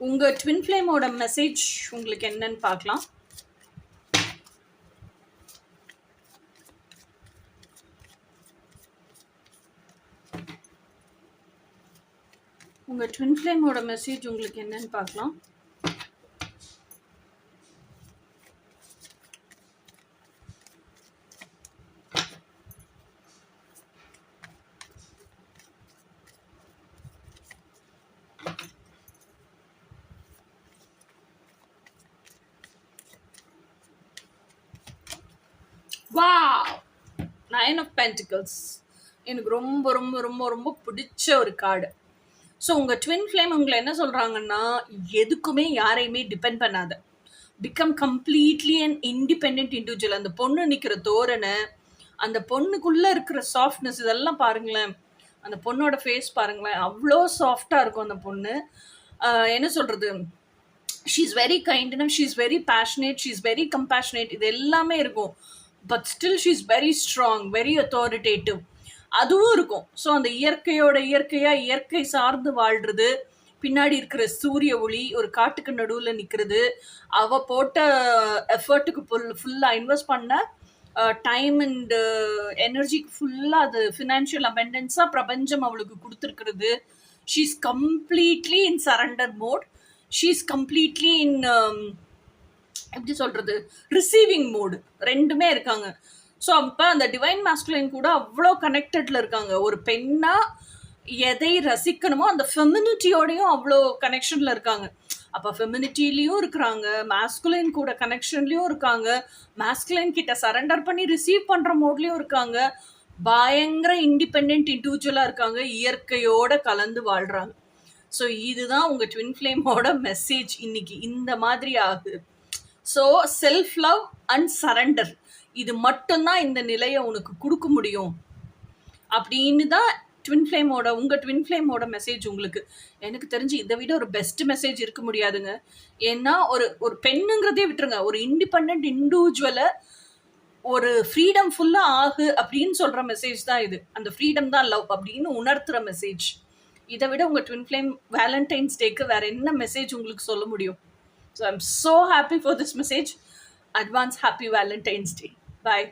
உங்க twin ஃப்ளேமோட message உங்களுக்கு என்னன்னு பார்க்கலாம். உங்க ட்வின் ஃப்ளேமோட மெசேஜ் உங்களுக்கு என்னன்னு பார்க்கலாம். வாவ்! 9 of Pentacles. எனக்கு ரொம்ப ரொம்ப ரொம்ப ரொம்ப பிடிச்ச ஒரு கார்டு. ஸோ உங்கள் ட்வின் ஃப்ளேம் உங்களை என்ன சொல்கிறாங்கன்னா, எதுக்குமே யாரையுமே டிபெண்ட் பண்ணாத, become completely and independent individual. அந்த பொண்ணு நிற்கிற தோரணை, அந்த பொண்ணுக்குள்ளே இருக்கிற சாஃப்ட்னஸ், இதெல்லாம் பாருங்களேன். அந்த பொண்ணோட ஃபேஸ் பாருங்களேன், அவ்வளோ சாஃப்டாக இருக்கும் அந்த பொண்ணு. என்ன சொல்கிறது, she is very kind enough, she is very passionate, she is very compassionate, இது எல்லாமே இருக்கும். But still she is very strong, very authoritative, அதுவும் இருக்கும். ஸோ அந்த இயற்கை சார்ந்து வாழ்றது, பின்னாடி இருக்கிற சூரிய ஒளி, ஒரு காட்டுக்கு நடுவில் நிற்கிறது, அவ போட்ட எஃபர்ட்டுக்கு ஃபுல்லாக இன்வெஸ்ட் பண்ண டைம் அண்ட் எனர்ஜிக்கு ஃபுல்லாக அது ஃபினான்ஷியல் அபெண்டன்ஸாக பிரபஞ்சம் அவளுக்கு கொடுத்துருக்கிறது. She is completely in surrender mode, she is completely in எப்படி சொல்கிறது, ரிசீவிங் மோடு, ரெண்டுமே இருக்காங்க. ஸோ அப்போ அந்த டிவைன் மாஸ்குலைன் கூட அவ்வளோ கனெக்டடில் இருக்காங்க. ஒரு பெண்ணாக எதை ரசிக்கணுமோ அந்த ஃபெமினிட்டியோடையும் அவ்வளோ கனெக்ஷனில் இருக்காங்க. அப்போ ஃபெமினிட்டிலையும் இருக்கிறாங்க, மாஸ்குலைன் கூட கனெக்ஷன்லேயும் இருக்காங்க, மாஸ்குலைன் கிட்ட சரண்டர் பண்ணி ரிசீவ் பண்ணுற மோட்லேயும் இருக்காங்க, பயங்கர இண்டிபெண்ட் இண்டிவிஜுவலாக இருக்காங்க, இயற்கையோடு கலந்து வாழ்கிறாங்க. ஸோ இதுதான் உங்கள் ட்வின் ஃப்ளேமோட மெசேஜ் இன்னைக்கு இந்த மாதிரி ஆகுது. So self love and surrender, இது மட்டும்தான் இந்த நிலையை உனக்கு கொடுக்க முடியும் அப்படின்னு தான் உங்கள் ட்வின் ஃப்ளேமோட மெசேஜ் உங்களுக்கு. எனக்கு தெரிஞ்சு இதை விட ஒரு பெஸ்ட் மெசேஜ் இருக்க முடியாதுங்க. ஏன்னா ஒரு பெண்ணுங்கிறதே விட்டுருங்க, ஒரு இண்டிபெண்ட் இண்டிவிஜுவலை ஒரு ஃப்ரீடம் ஃபுல்லாக ஆகு அப்படின்னு சொல்கிற மெசேஜ் தான் இது. அந்த ஃப்ரீடம் தான் லவ் அப்படின்னு உணர்த்துகிற மெசேஜ். இதை விட உங்கள் ட்வின் ஃப்ளேம் வேலண்டைன்ஸ் டேக்கு வேறு என்ன மெசேஜ் உங்களுக்கு சொல்ல முடியும்? So I'm so happy for this message. Advance happy Valentine's Day. Bye.